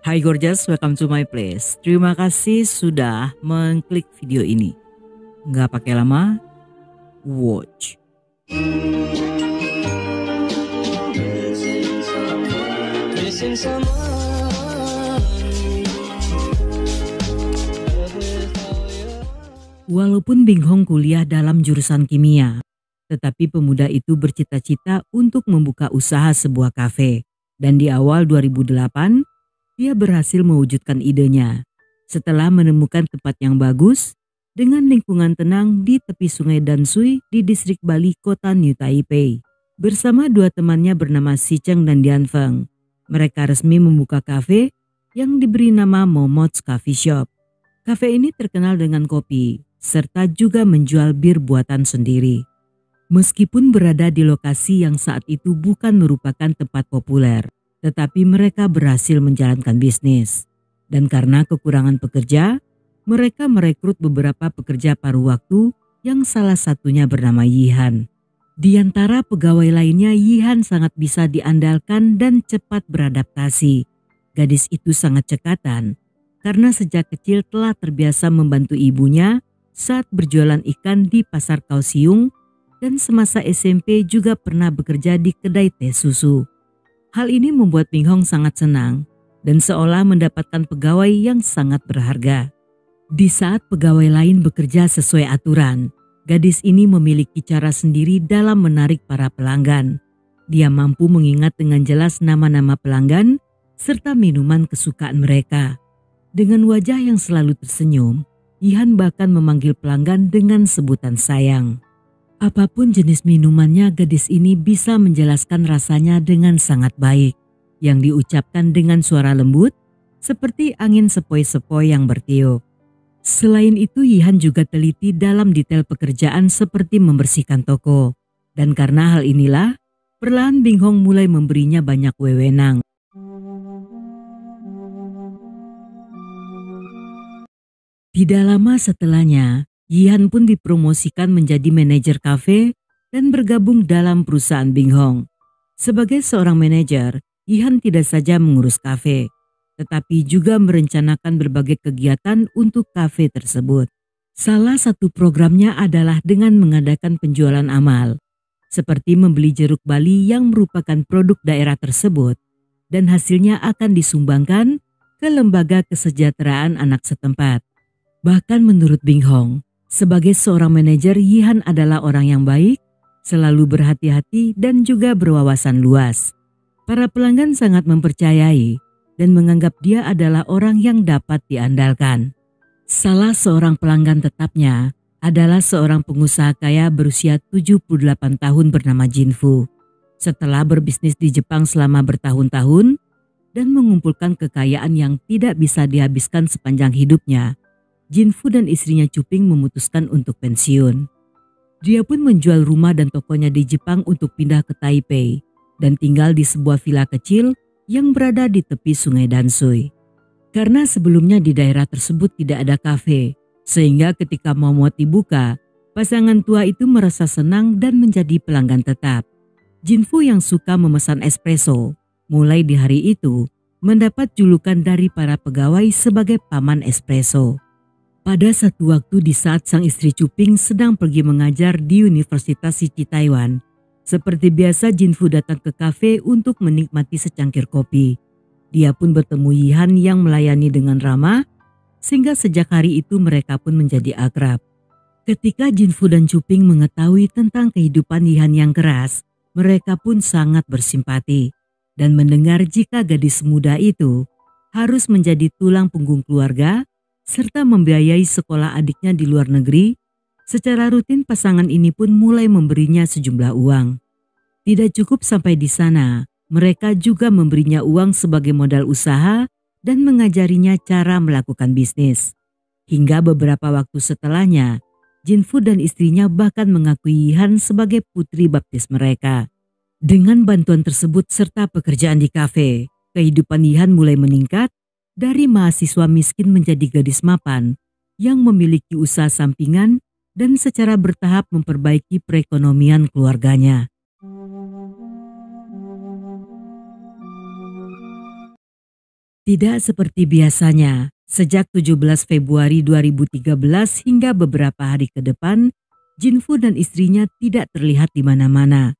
Hai Gorgeous, welcome to my place. Terima kasih sudah mengklik video ini. Nggak pakai lama, watch. Walaupun Bing Hong kuliah dalam jurusan kimia, tetapi pemuda itu bercita-cita untuk membuka usaha sebuah kafe. Dan di awal 2008, dia berhasil mewujudkan idenya. Setelah menemukan tempat yang bagus, dengan lingkungan tenang di tepi sungai Danshui di distrik Bali, kota New Taipei. Bersama dua temannya bernama Si Cheng dan Dian Feng, mereka resmi membuka kafe yang diberi nama Momo's Coffee Shop. Kafe ini terkenal dengan kopi, serta juga menjual bir buatan sendiri. Meskipun berada di lokasi yang saat itu bukan merupakan tempat populer, tetapi mereka berhasil menjalankan bisnis. Dan karena kekurangan pekerja, mereka merekrut beberapa pekerja paruh waktu yang salah satunya bernama Yihan. Di antara pegawai lainnya, Yihan sangat bisa diandalkan dan cepat beradaptasi. Gadis itu sangat cekatan karena sejak kecil telah terbiasa membantu ibunya saat berjualan ikan di pasar Kaohsiung, dan semasa SMP juga pernah bekerja di kedai teh susu. Hal ini membuat Bing Hong sangat senang dan seolah mendapatkan pegawai yang sangat berharga. Di saat pegawai lain bekerja sesuai aturan, gadis ini memiliki cara sendiri dalam menarik para pelanggan. Dia mampu mengingat dengan jelas nama-nama pelanggan serta minuman kesukaan mereka. Dengan wajah yang selalu tersenyum, Yihan bahkan memanggil pelanggan dengan sebutan sayang. Apapun jenis minumannya, gadis ini bisa menjelaskan rasanya dengan sangat baik, yang diucapkan dengan suara lembut seperti angin sepoi-sepoi yang bertiup. Selain itu, Yihan juga teliti dalam detail pekerjaan seperti membersihkan toko. Dan karena hal inilah, perlahan Bing Hong mulai memberinya banyak wewenang. Tidak lama setelahnya, Yihan pun dipromosikan menjadi manajer kafe dan bergabung dalam perusahaan Bing Hong. Sebagai seorang manajer, Yihan tidak saja mengurus kafe, tetapi juga merencanakan berbagai kegiatan untuk kafe tersebut. Salah satu programnya adalah dengan mengadakan penjualan amal, seperti membeli jeruk Bali yang merupakan produk daerah tersebut, dan hasilnya akan disumbangkan ke lembaga kesejahteraan anak setempat. Bahkan menurut Bing Hong, sebagai seorang manajer, Yihan adalah orang yang baik, selalu berhati-hati dan juga berwawasan luas. Para pelanggan sangat mempercayai dan menganggap dia adalah orang yang dapat diandalkan. Salah seorang pelanggan tetapnya adalah seorang pengusaha kaya berusia 78 tahun bernama Jin Fu. Setelah berbisnis di Jepang selama bertahun-tahun dan mengumpulkan kekayaan yang tidak bisa dihabiskan sepanjang hidupnya, Jin Fu dan istrinya Cuping memutuskan untuk pensiun. Dia pun menjual rumah dan tokonya di Jepang untuk pindah ke Taipei dan tinggal di sebuah villa kecil yang berada di tepi sungai Danshui. Karena sebelumnya di daerah tersebut tidak ada kafe, sehingga ketika Momot dibuka, pasangan tua itu merasa senang dan menjadi pelanggan tetap. Jin Fu yang suka memesan espresso, mulai di hari itu mendapat julukan dari para pegawai sebagai paman espresso. Pada satu waktu di saat sang istri Cuping sedang pergi mengajar di Universitas Sici Taiwan, seperti biasa Jin Fu datang ke kafe untuk menikmati secangkir kopi. Dia pun bertemu Yihan yang melayani dengan ramah, sehingga sejak hari itu mereka pun menjadi akrab. Ketika Jin Fu dan Cuping mengetahui tentang kehidupan Yihan yang keras, mereka pun sangat bersimpati. Dan mendengar jika gadis muda itu harus menjadi tulang punggung keluarga, serta membiayai sekolah adiknya di luar negeri, secara rutin pasangan ini pun mulai memberinya sejumlah uang. Tidak cukup sampai di sana, mereka juga memberinya uang sebagai modal usaha dan mengajarinya cara melakukan bisnis. Hingga beberapa waktu setelahnya, Jin Fu dan istrinya bahkan mengakui Yihan sebagai putri baptis mereka. Dengan bantuan tersebut serta pekerjaan di kafe, kehidupan Yihan mulai meningkat dari mahasiswa miskin menjadi gadis mapan yang memiliki usaha sampingan dan secara bertahap memperbaiki perekonomian keluarganya. Tidak seperti biasanya, sejak 17 Februari 2013 hingga beberapa hari ke depan, Jinfu dan istrinya tidak terlihat di mana-mana.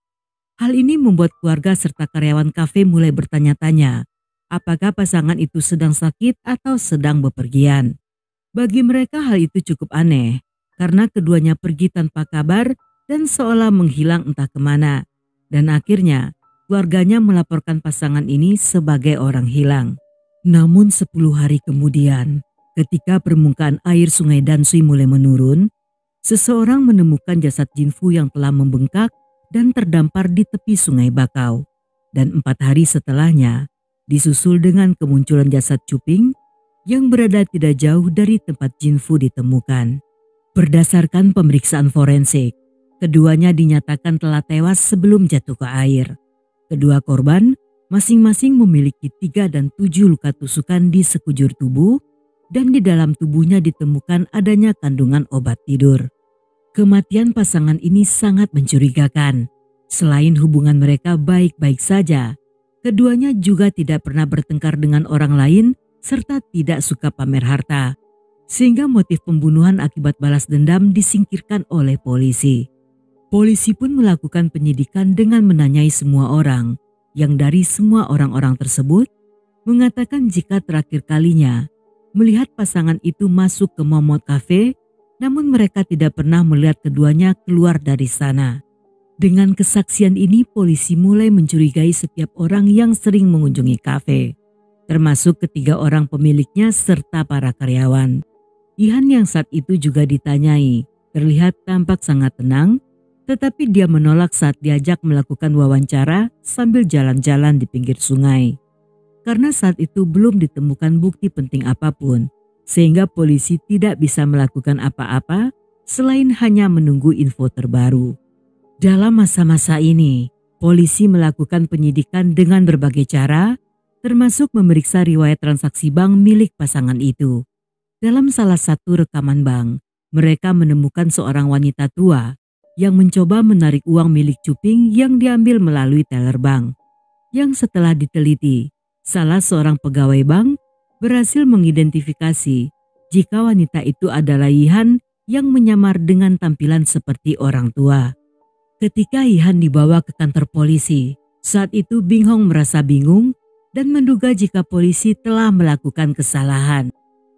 Hal ini membuat keluarga serta karyawan kafe mulai bertanya-tanya, apakah pasangan itu sedang sakit atau sedang bepergian. Bagi mereka hal itu cukup aneh, karena keduanya pergi tanpa kabar dan seolah menghilang entah kemana. Dan akhirnya, keluarganya melaporkan pasangan ini sebagai orang hilang. Namun 10 hari kemudian, ketika permukaan air sungai Dansui mulai menurun, seseorang menemukan jasad Jinfu yang telah membengkak dan terdampar di tepi sungai Bakau. Dan 4 hari setelahnya, disusul dengan kemunculan jasad Cuping yang berada tidak jauh dari tempat Jinfu ditemukan. Berdasarkan pemeriksaan forensik, keduanya dinyatakan telah tewas sebelum jatuh ke air. Kedua korban masing-masing memiliki 3 dan 7 luka tusukan di sekujur tubuh dan di dalam tubuhnya ditemukan adanya kandungan obat tidur. Kematian pasangan ini sangat mencurigakan. Selain hubungan mereka baik-baik saja, keduanya juga tidak pernah bertengkar dengan orang lain serta tidak suka pamer harta. Sehingga motif pembunuhan akibat balas dendam disingkirkan oleh polisi. Polisi pun melakukan penyidikan dengan menanyai semua orang, yang dari semua orang-orang tersebut mengatakan jika terakhir kalinya melihat pasangan itu masuk ke Momot Cafe, namun mereka tidak pernah melihat keduanya keluar dari sana. Dengan kesaksian ini polisi mulai mencurigai setiap orang yang sering mengunjungi kafe, termasuk ketiga orang pemiliknya serta para karyawan. Ihan yang saat itu juga ditanyai, terlihat tampak sangat tenang, tetapi dia menolak saat diajak melakukan wawancara sambil jalan-jalan di pinggir sungai. Karena saat itu belum ditemukan bukti penting apapun, sehingga polisi tidak bisa melakukan apa-apa selain hanya menunggu info terbaru. Dalam masa-masa ini, polisi melakukan penyidikan dengan berbagai cara, termasuk memeriksa riwayat transaksi bank milik pasangan itu. Dalam salah satu rekaman bank, mereka menemukan seorang wanita tua yang mencoba menarik uang milik Cuping yang diambil melalui teller bank. Yang setelah diteliti, salah seorang pegawai bank berhasil mengidentifikasi jika wanita itu adalah Ihan yang menyamar dengan tampilan seperti orang tua. Ketika Ihan dibawa ke kantor polisi, saat itu Bing Hong merasa bingung dan menduga jika polisi telah melakukan kesalahan.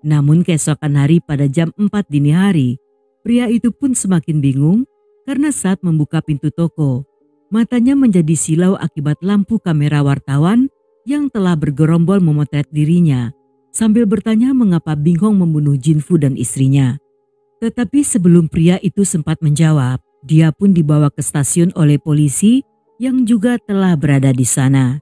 Namun keesokan hari pada jam 4 dini hari, pria itu pun semakin bingung karena saat membuka pintu toko, matanya menjadi silau akibat lampu kamera wartawan yang telah bergerombol memotret dirinya sambil bertanya mengapa Bing Hong membunuh Jinfu dan istrinya. Tetapi sebelum pria itu sempat menjawab, dia pun dibawa ke stasiun oleh polisi yang juga telah berada di sana.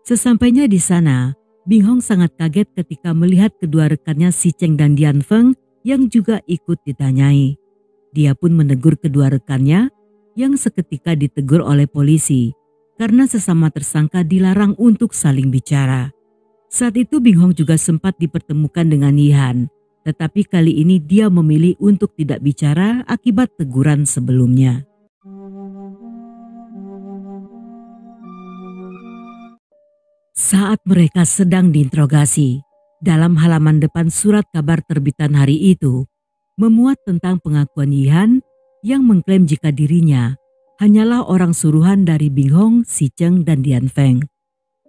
Sesampainya di sana, Bing Hong sangat kaget ketika melihat kedua rekannya Si Cheng dan Dian Feng yang juga ikut ditanyai. Dia pun menegur kedua rekannya yang seketika ditegur oleh polisi karena sesama tersangka dilarang untuk saling bicara. Saat itu Bing Hong juga sempat dipertemukan dengan Ihan, tetapi kali ini dia memilih untuk tidak bicara akibat teguran sebelumnya. Saat mereka sedang diinterogasi, dalam halaman depan surat kabar terbitan hari itu, memuat tentang pengakuan Ihan yang mengklaim jika dirinya hanyalah orang suruhan dari Bing Hong, Si Cheng, dan Dian Feng.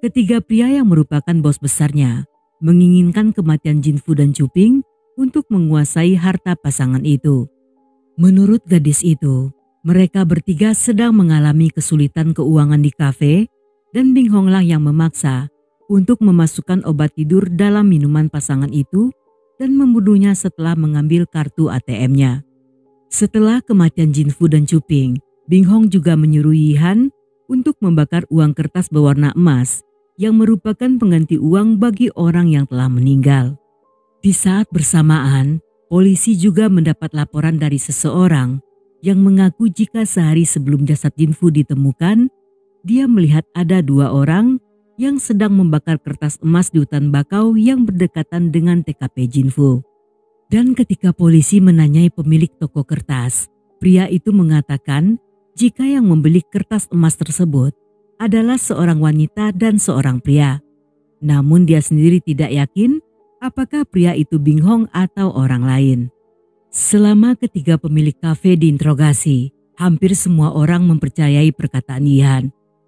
Ketiga pria yang merupakan bos besarnya menginginkan kematian Jinfu dan Cuping untuk menguasai harta pasangan itu. Menurut gadis itu, mereka bertiga sedang mengalami kesulitan keuangan di kafe dan Bing Hong lah yang memaksa untuk memasukkan obat tidur dalam minuman pasangan itu dan membunuhnya setelah mengambil kartu ATM-nya. Setelah kematian Jinfu dan Cuping, Bing Hong juga menyuruh Ihan untuk membakar uang kertas berwarna emas yang merupakan pengganti uang bagi orang yang telah meninggal. Di saat bersamaan, polisi juga mendapat laporan dari seseorang yang mengaku jika sehari sebelum jasad Jinfu ditemukan, dia melihat ada 2 orang yang sedang membakar kertas emas di hutan bakau yang berdekatan dengan TKP Jinfu. Dan ketika polisi menanyai pemilik toko kertas, pria itu mengatakan jika yang membeli kertas emas tersebut adalah seorang wanita dan seorang pria. Namun dia sendiri tidak yakin apakah pria itu Binghong atau orang lain. Selama ketiga pemilik kafe diinterogasi, hampir semua orang mempercayai perkataan Yihan.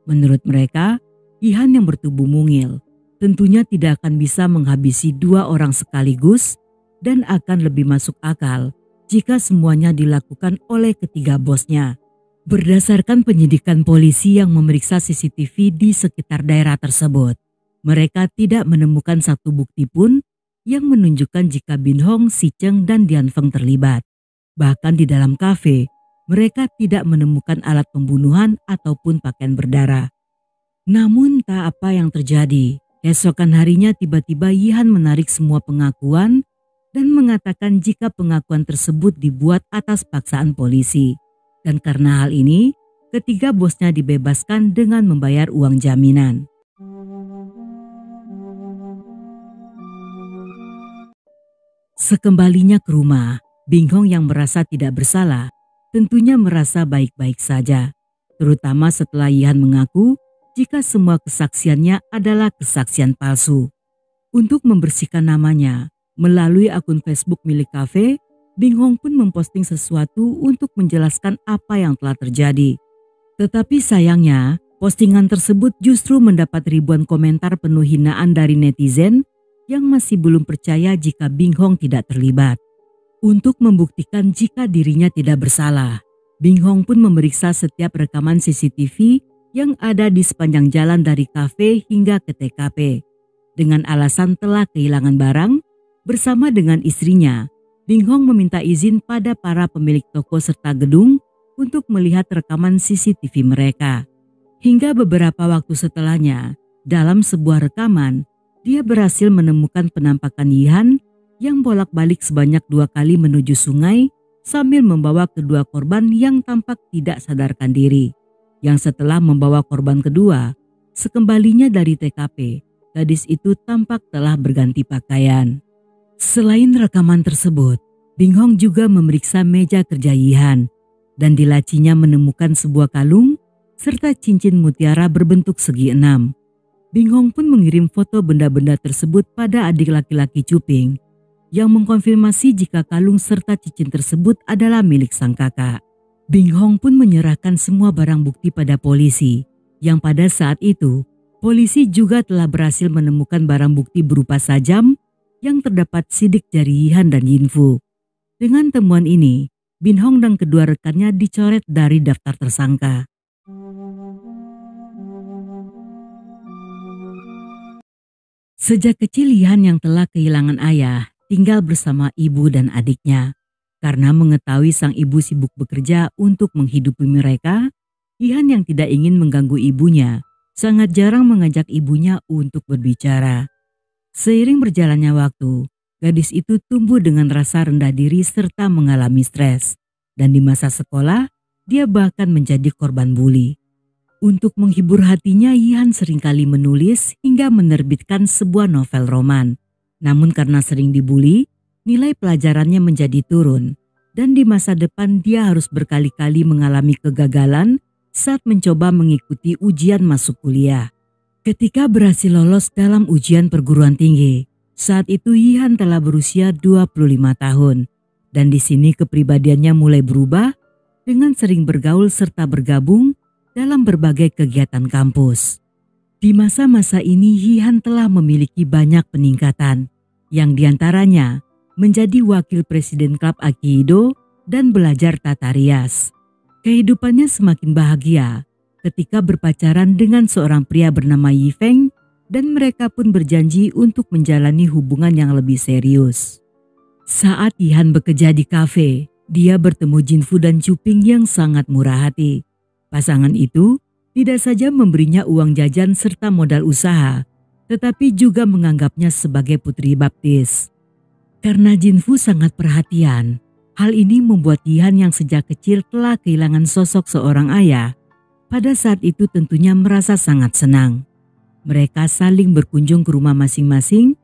Menurut mereka, Yihan yang bertubuh mungil tentunya tidak akan bisa menghabisi dua orang sekaligus dan akan lebih masuk akal jika semuanya dilakukan oleh ketiga bosnya. Berdasarkan penyidikan polisi yang memeriksa CCTV di sekitar daerah tersebut, mereka tidak menemukan satu bukti pun yang menunjukkan jika Binghong, Si Cheng, dan Dian Feng terlibat. Bahkan di dalam kafe, mereka tidak menemukan alat pembunuhan ataupun pakaian berdarah. Namun tak apa yang terjadi. Keesokan harinya tiba-tiba Yihan menarik semua pengakuan dan mengatakan jika pengakuan tersebut dibuat atas paksaan polisi. Dan karena hal ini, ketiga bosnya dibebaskan dengan membayar uang jaminan. Sekembalinya ke rumah, Binghong yang merasa tidak bersalah tentunya merasa baik-baik saja. Terutama setelah Yihan mengaku jika semua kesaksiannya adalah kesaksian palsu. Untuk membersihkan namanya, melalui akun Facebook milik kafe, Binghong pun memposting sesuatu untuk menjelaskan apa yang telah terjadi. Tetapi sayangnya, postingan tersebut justru mendapat ribuan komentar penuh hinaan dari netizen yang masih belum percaya jika Binghong tidak terlibat. Untuk membuktikan jika dirinya tidak bersalah, Binghong pun memeriksa setiap rekaman CCTV yang ada di sepanjang jalan dari kafe hingga ke TKP. Dengan alasan telah kehilangan barang, bersama dengan istrinya, Binghong meminta izin pada para pemilik toko serta gedung untuk melihat rekaman CCTV mereka. Hingga beberapa waktu setelahnya, dalam sebuah rekaman, dia berhasil menemukan penampakan Yihan yang bolak-balik sebanyak 2 kali menuju sungai sambil membawa kedua korban yang tampak tidak sadarkan diri. Yang setelah membawa korban kedua, sekembalinya dari TKP, gadis itu tampak telah berganti pakaian. Selain rekaman tersebut, Binghong juga memeriksa meja kerja Yihan dan di lacinya menemukan sebuah kalung serta cincin mutiara berbentuk segi 6. Binghong pun mengirim foto benda-benda tersebut pada adik laki-laki Cuping yang mengkonfirmasi jika kalung serta cincin tersebut adalah milik sang kakak. Binghong pun menyerahkan semua barang bukti pada polisi, yang pada saat itu polisi juga telah berhasil menemukan barang bukti berupa sajam yang terdapat sidik jari Yihan dan Yinfu. Dengan temuan ini, Binghong dan kedua rekannya dicoret dari daftar tersangka. Sejak kecil Yihan yang telah kehilangan ayah tinggal bersama ibu dan adiknya. Karena mengetahui sang ibu sibuk bekerja untuk menghidupi mereka, Yihan yang tidak ingin mengganggu ibunya sangat jarang mengajak ibunya untuk berbicara. Seiring berjalannya waktu, gadis itu tumbuh dengan rasa rendah diri serta mengalami stres. Dan di masa sekolah, dia bahkan menjadi korban bully. Untuk menghibur hatinya, Yihan seringkali menulis hingga menerbitkan sebuah novel roman. Namun karena sering dibully, nilai pelajarannya menjadi turun. Dan di masa depan dia harus berkali-kali mengalami kegagalan saat mencoba mengikuti ujian masuk kuliah. Ketika berhasil lolos dalam ujian perguruan tinggi, saat itu Yihan telah berusia 25 tahun. Dan di sini kepribadiannya mulai berubah dengan sering bergaul serta bergabung dalam berbagai kegiatan kampus. Di masa-masa ini Yihan telah memiliki banyak peningkatan, yang diantaranya menjadi wakil presiden klub Aikido dan belajar tata rias. Kehidupannya semakin bahagia ketika berpacaran dengan seorang pria bernama Yi Feng dan mereka pun berjanji untuk menjalani hubungan yang lebih serius. Saat Yihan bekerja di kafe, dia bertemu Jinfu dan Cuping yang sangat murah hati. Pasangan itu tidak saja memberinya uang jajan serta modal usaha, tetapi juga menganggapnya sebagai putri baptis. Karena Jinfu sangat perhatian, hal ini membuat Yihan yang sejak kecil telah kehilangan sosok seorang ayah, pada saat itu tentunya merasa sangat senang. Mereka saling berkunjung ke rumah masing-masing,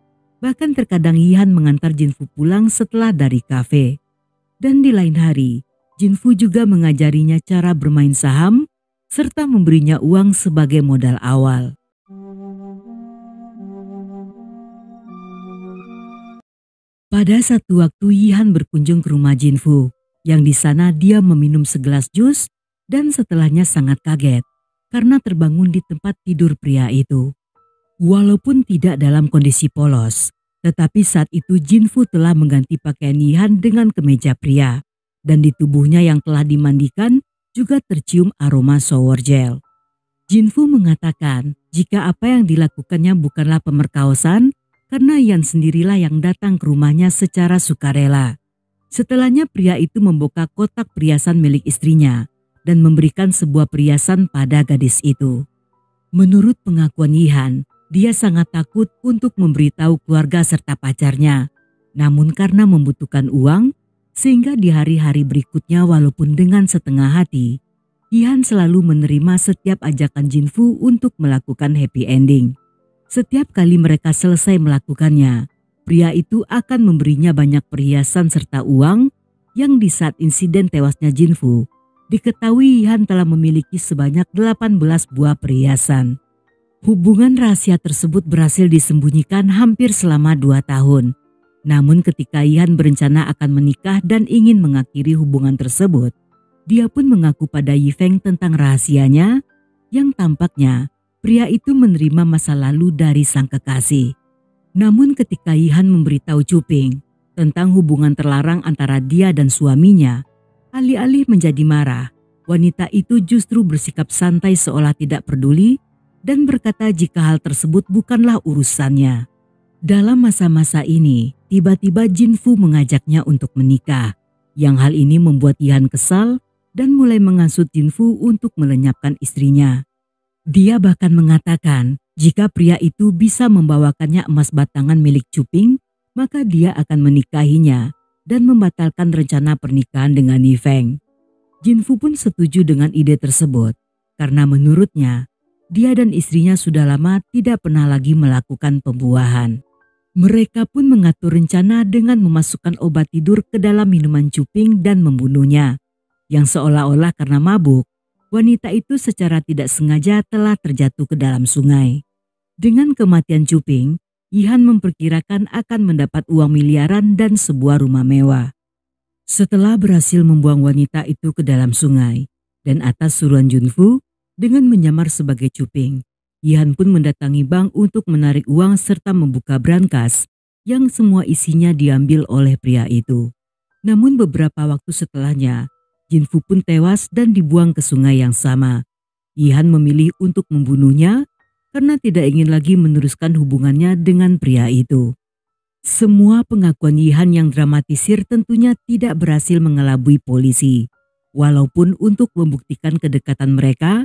bahkan terkadang Yihan mengantar Jinfu pulang setelah dari kafe. Dan di lain hari, Jinfu juga mengajarinya cara bermain saham, serta memberinya uang sebagai modal awal. Pada satu waktu Yihan berkunjung ke rumah Jinfu, yang di sana dia meminum segelas jus dan setelahnya sangat kaget karena terbangun di tempat tidur pria itu. Walaupun tidak dalam kondisi polos, tetapi saat itu Jinfu telah mengganti pakaian Yihan dengan kemeja pria dan di tubuhnya yang telah dimandikan juga tercium aroma shower gel. Jinfu mengatakan jika apa yang dilakukannya bukanlah pemerkosaan karena Yan sendirilah yang datang ke rumahnya secara sukarela. Setelahnya pria itu membuka kotak perhiasan milik istrinya dan memberikan sebuah perhiasan pada gadis itu. Menurut pengakuan Yihan, dia sangat takut untuk memberitahu keluarga serta pacarnya. Namun karena membutuhkan uang, sehingga di hari-hari berikutnya walaupun dengan setengah hati, Yihan selalu menerima setiap ajakan Jinfu untuk melakukan happy ending. Setiap kali mereka selesai melakukannya, pria itu akan memberinya banyak perhiasan serta uang yang di saat insiden tewasnya Jinfu, diketahui Yihan telah memiliki sebanyak 18 buah perhiasan. Hubungan rahasia tersebut berhasil disembunyikan hampir selama 2 tahun. Namun ketika Yihan berencana akan menikah dan ingin mengakhiri hubungan tersebut, dia pun mengaku pada Yifeng tentang rahasianya yang tampaknya pria itu menerima masa lalu dari sang kekasih. Namun ketika Yihan memberitahu Cuping tentang hubungan terlarang antara dia dan suaminya, alih-alih menjadi marah, wanita itu justru bersikap santai seolah tidak peduli dan berkata jika hal tersebut bukanlah urusannya. Dalam masa-masa ini, tiba-tiba Jinfu mengajaknya untuk menikah, yang hal ini membuat Yihan kesal dan mulai menghasut Jinfu untuk melenyapkan istrinya. Dia bahkan mengatakan jika pria itu bisa membawakannya emas batangan milik Cuping, maka dia akan menikahinya dan membatalkan rencana pernikahan dengan Yifeng. Jinfu pun setuju dengan ide tersebut karena menurutnya dia dan istrinya sudah lama tidak pernah lagi melakukan pembuahan. Mereka pun mengatur rencana dengan memasukkan obat tidur ke dalam minuman Cuping dan membunuhnya, yang seolah-olah karena mabuk, wanita itu secara tidak sengaja telah terjatuh ke dalam sungai. Dengan kematian Cuping, Yihan memperkirakan akan mendapat uang miliaran dan sebuah rumah mewah. Setelah berhasil membuang wanita itu ke dalam sungai, dan atas suruhan Junfu dengan menyamar sebagai Cuping, Yihan pun mendatangi bank untuk menarik uang serta membuka brankas yang semua isinya diambil oleh pria itu. Namun beberapa waktu setelahnya, Jinfu pun tewas dan dibuang ke sungai yang sama. Yihan memilih untuk membunuhnya karena tidak ingin lagi meneruskan hubungannya dengan pria itu. Semua pengakuan Yihan yang dramatisir tentunya tidak berhasil mengelabui polisi. Walaupun untuk membuktikan kedekatan mereka,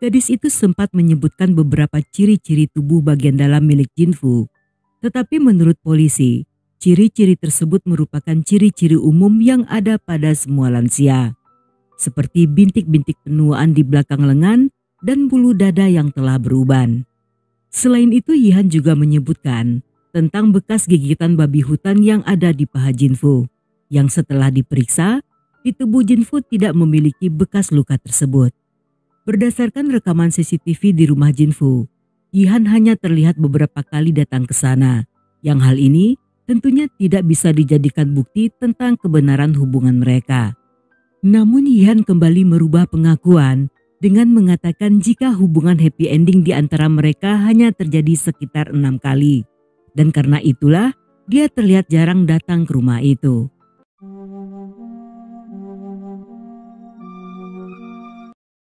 gadis itu sempat menyebutkan beberapa ciri-ciri tubuh bagian dalam milik Jinfu. Tetapi menurut polisi, ciri-ciri tersebut merupakan ciri-ciri umum yang ada pada semua lansia, seperti bintik-bintik penuaan di belakang lengan dan bulu dada yang telah beruban. Selain itu, Yihan juga menyebutkan tentang bekas gigitan babi hutan yang ada di paha Jinfu, yang setelah diperiksa, di tubuh Jinfu tidak memiliki bekas luka tersebut. Berdasarkan rekaman CCTV di rumah Jinfu, Yihan hanya terlihat beberapa kali datang ke sana, yang hal ini tentunya tidak bisa dijadikan bukti tentang kebenaran hubungan mereka. Namun Yihan kembali merubah pengakuan dengan mengatakan jika hubungan happy ending di antara mereka hanya terjadi sekitar 6 kali. Dan karena itulah dia terlihat jarang datang ke rumah itu.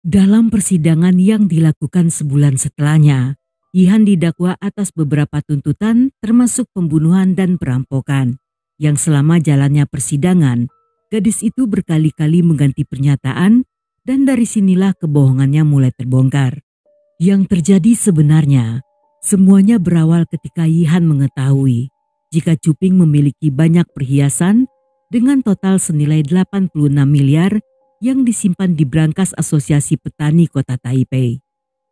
Dalam persidangan yang dilakukan sebulan setelahnya, Yihan didakwa atas beberapa tuntutan termasuk pembunuhan dan perampokan. Yang selama jalannya persidangan, gadis itu berkali-kali mengganti pernyataan dan dari sinilah kebohongannya mulai terbongkar. Yang terjadi sebenarnya, semuanya berawal ketika Yihan mengetahui jika Cuping memiliki banyak perhiasan dengan total senilai 86 miliar yang disimpan di brankas Asosiasi Petani Kota Taipei.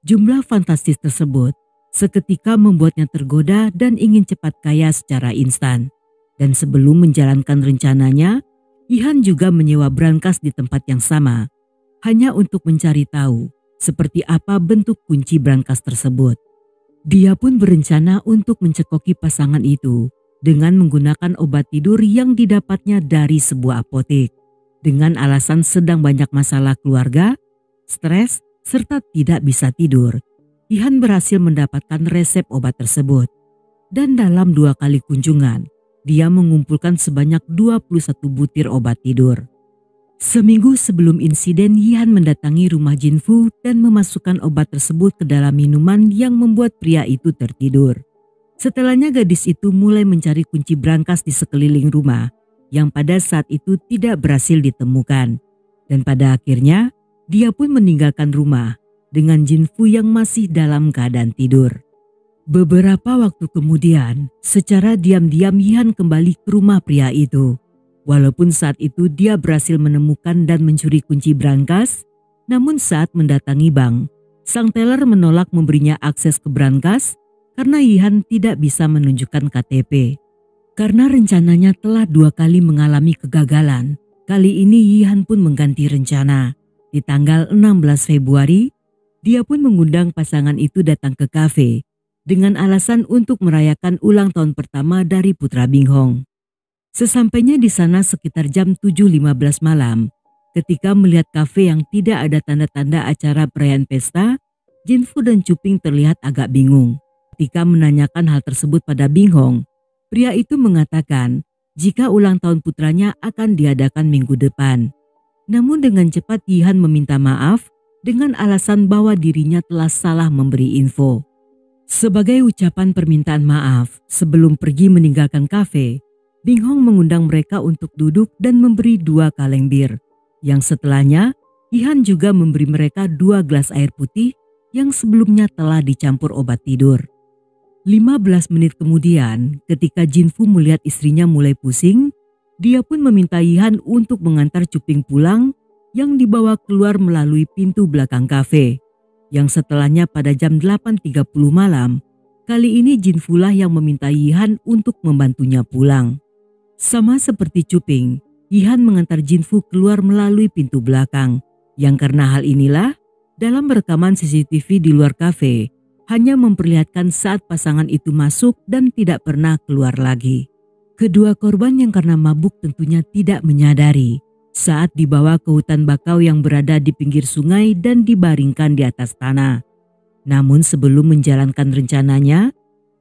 Jumlah fantastis tersebut seketika membuatnya tergoda dan ingin cepat kaya secara instan. Dan sebelum menjalankan rencananya, Yihan juga menyewa brankas di tempat yang sama, hanya untuk mencari tahu seperti apa bentuk kunci brankas tersebut. Dia pun berencana untuk mencekoki pasangan itu dengan menggunakan obat tidur yang didapatnya dari sebuah apotek. Dengan alasan sedang banyak masalah keluarga, stres, serta tidak bisa tidur, Yihan berhasil mendapatkan resep obat tersebut. Dan dalam 2 kali kunjungan, dia mengumpulkan sebanyak 21 butir obat tidur. Seminggu sebelum insiden, Yihan mendatangi rumah Jinfu dan memasukkan obat tersebut ke dalam minuman yang membuat pria itu tertidur. Setelahnya gadis itu mulai mencari kunci brankas di sekeliling rumah yang pada saat itu tidak berhasil ditemukan. Dan pada akhirnya dia pun meninggalkan rumah dengan Jinfu yang masih dalam keadaan tidur. Beberapa waktu kemudian, secara diam-diam Yihan kembali ke rumah pria itu. Walaupun saat itu dia berhasil menemukan dan mencuri kunci brankas, namun saat mendatangi bank, sang teller menolak memberinya akses ke brankas karena Yihan tidak bisa menunjukkan KTP. Karena rencananya telah 2 kali mengalami kegagalan, kali ini Yihan pun mengganti rencana. Di tanggal 16 Februari, dia pun mengundang pasangan itu datang ke kafe dengan alasan untuk merayakan ulang tahun pertama dari putra Binghong. Sesampainya di sana sekitar jam 7.15 malam, ketika melihat kafe yang tidak ada tanda-tanda acara perayaan pesta, Jinfu dan Cuping terlihat agak bingung. Ketika menanyakan hal tersebut pada Binghong, pria itu mengatakan jika ulang tahun putranya akan diadakan minggu depan. Namun dengan cepat Yihan meminta maaf dengan alasan bahwa dirinya telah salah memberi info. Sebagai ucapan permintaan maaf, sebelum pergi meninggalkan kafe, Binghong mengundang mereka untuk duduk dan memberi 2 kaleng bir. Yang setelahnya, Yihan juga memberi mereka 2 gelas air putih yang sebelumnya telah dicampur obat tidur. 15 menit kemudian, ketika Jinfu melihat istrinya mulai pusing, dia pun meminta Yihan untuk mengantar Cuping pulang yang dibawa keluar melalui pintu belakang kafe. Yang setelahnya pada jam 8.30 malam, kali ini Jinfu lah yang meminta Yihan untuk membantunya pulang. Sama seperti Cuping, Yihan mengantar Jinfu keluar melalui pintu belakang, yang karena hal inilah, dalam rekaman CCTV di luar kafe, hanya memperlihatkan saat pasangan itu masuk dan tidak pernah keluar lagi. Kedua korban yang karena mabuk tentunya tidak menyadari saat dibawa ke hutan bakau yang berada di pinggir sungai dan dibaringkan di atas tanah. Namun sebelum menjalankan rencananya,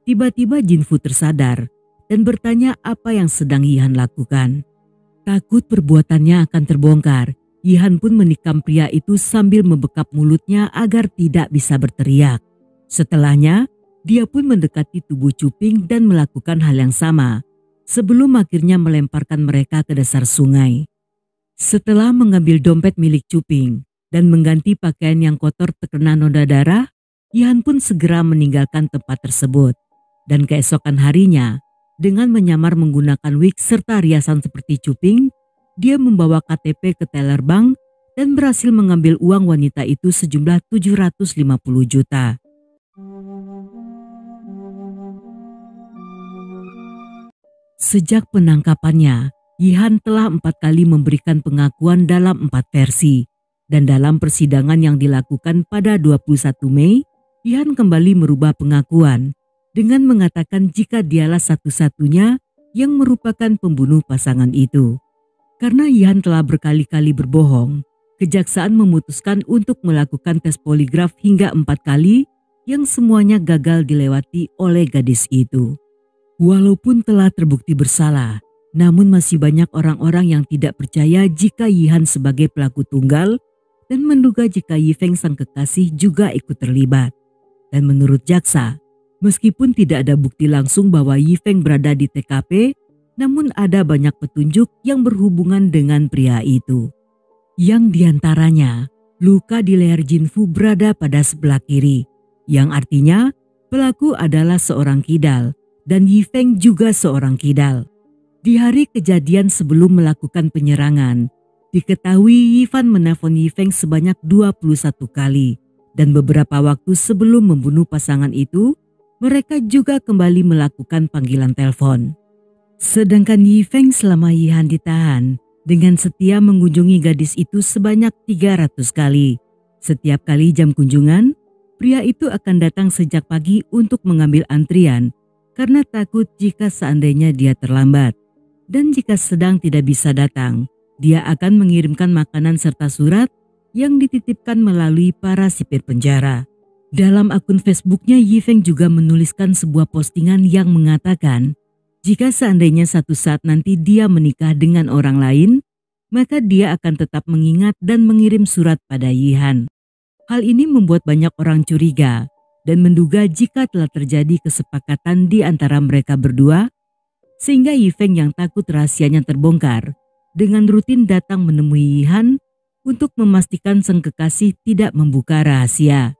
tiba-tiba Jinfu tersadar dan bertanya apa yang sedang Yihan lakukan. Takut perbuatannya akan terbongkar, Yihan pun menikam pria itu sambil membekap mulutnya agar tidak bisa berteriak. Setelahnya, dia pun mendekati tubuh Cuping dan melakukan hal yang sama, sebelum akhirnya melemparkan mereka ke dasar sungai. Setelah mengambil dompet milik Cuping dan mengganti pakaian yang kotor terkena noda darah, Yihan pun segera meninggalkan tempat tersebut. Dan keesokan harinya, dengan menyamar menggunakan wig serta riasan seperti Cuping, dia membawa KTP ke teller bank dan berhasil mengambil uang wanita itu sejumlah 750 juta. Sejak penangkapannya, Yihan telah 4 kali memberikan pengakuan dalam 4 versi. Dan dalam persidangan yang dilakukan pada 21 Mei, Yihan kembali merubah pengakuan dengan mengatakan jika dialah satu-satunya yang merupakan pembunuh pasangan itu. Karena Yihan telah berkali-kali berbohong, kejaksaan memutuskan untuk melakukan tes poligraf hingga 4 kali yang semuanya gagal dilewati oleh gadis itu. Walaupun telah terbukti bersalah, namun masih banyak orang-orang yang tidak percaya jika Yihan sebagai pelaku tunggal dan menduga jika Yifeng sang kekasih juga ikut terlibat. Dan menurut jaksa, meskipun tidak ada bukti langsung bahwa Yifeng berada di TKP, namun ada banyak petunjuk yang berhubungan dengan pria itu. Yang diantaranya, luka di leher Jinfu berada pada sebelah kiri, yang artinya pelaku adalah seorang kidal dan Yifeng juga seorang kidal. Di hari kejadian sebelum melakukan penyerangan, diketahui Yifan menelpon Yifeng sebanyak 21 kali dan beberapa waktu sebelum membunuh pasangan itu, mereka juga kembali melakukan panggilan telepon. Sedangkan Yifeng selama Yihan ditahan, dengan setia mengunjungi gadis itu sebanyak 300 kali. Setiap kali jam kunjungan, pria itu akan datang sejak pagi untuk mengambil antrian karena takut jika seandainya dia terlambat. Dan jika sedang tidak bisa datang, dia akan mengirimkan makanan serta surat yang dititipkan melalui para sipir penjara. Dalam akun Facebooknya, Yifeng juga menuliskan sebuah postingan yang mengatakan, jika seandainya satu saat nanti dia menikah dengan orang lain, maka dia akan tetap mengingat dan mengirim surat pada Yihan. Hal ini membuat banyak orang curiga dan menduga jika telah terjadi kesepakatan di antara mereka berdua, sehingga Yifeng yang takut rahasianya terbongkar dengan rutin datang menemui Yihan untuk memastikan sang kekasih tidak membuka rahasia.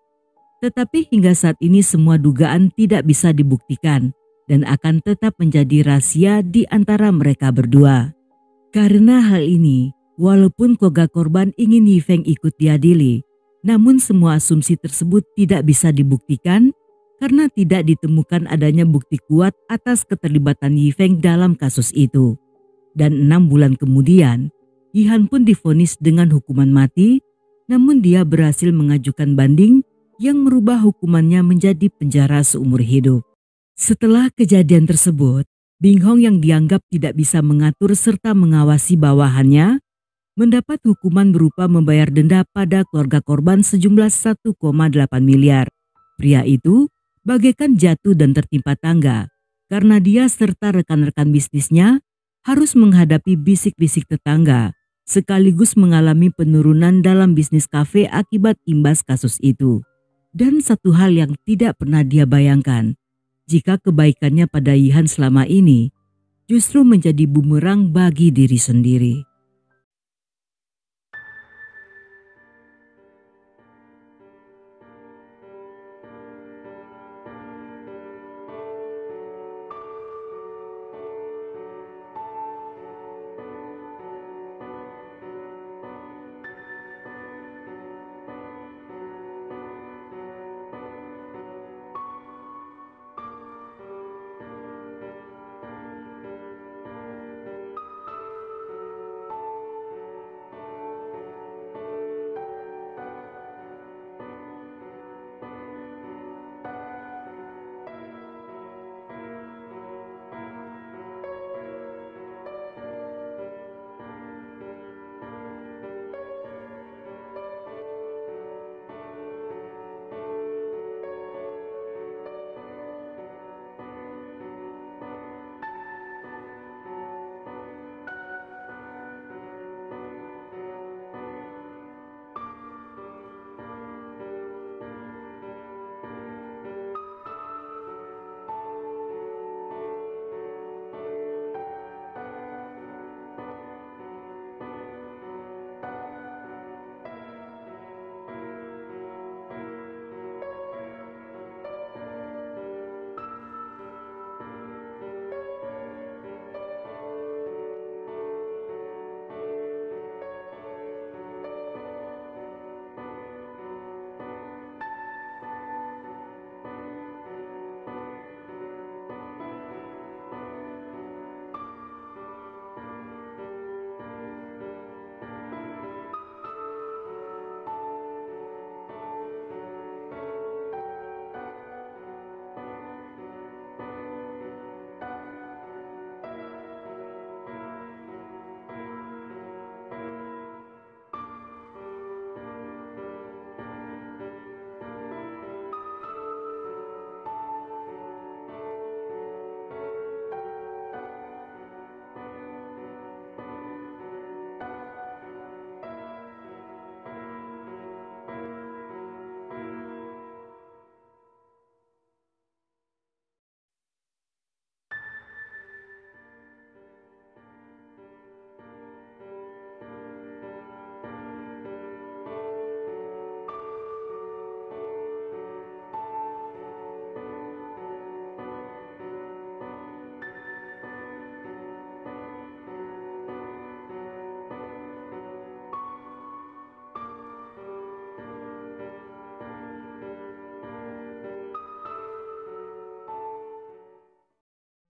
Tetapi hingga saat ini semua dugaan tidak bisa dibuktikan dan akan tetap menjadi rahasia di antara mereka berdua. Karena hal ini, walaupun keluarga korban ingin Yifeng ikut diadili, namun semua asumsi tersebut tidak bisa dibuktikan karena tidak ditemukan adanya bukti kuat atas keterlibatan Yifeng dalam kasus itu. Dan 6 bulan kemudian, Yihan pun divonis dengan hukuman mati, namun dia berhasil mengajukan banding yang merubah hukumannya menjadi penjara seumur hidup. Setelah kejadian tersebut, Binghong yang dianggap tidak bisa mengatur serta mengawasi bawahannya, mendapat hukuman berupa membayar denda pada keluarga korban sejumlah 1,8 miliar. Pria itu bagaikan jatuh dan tertimpa tangga karena dia serta rekan-rekan bisnisnya harus menghadapi bisik-bisik tetangga sekaligus mengalami penurunan dalam bisnis kafe akibat imbas kasus itu. Dan satu hal yang tidak pernah dia bayangkan, jika kebaikannya pada Yihan selama ini justru menjadi bumerang bagi diri sendiri.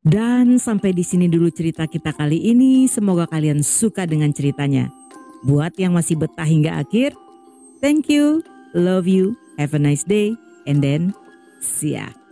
Dan sampai di sini dulu cerita kita kali ini. Semoga kalian suka dengan ceritanya. Buat yang masih betah hingga akhir, thank you, love you, have a nice day, and then see ya.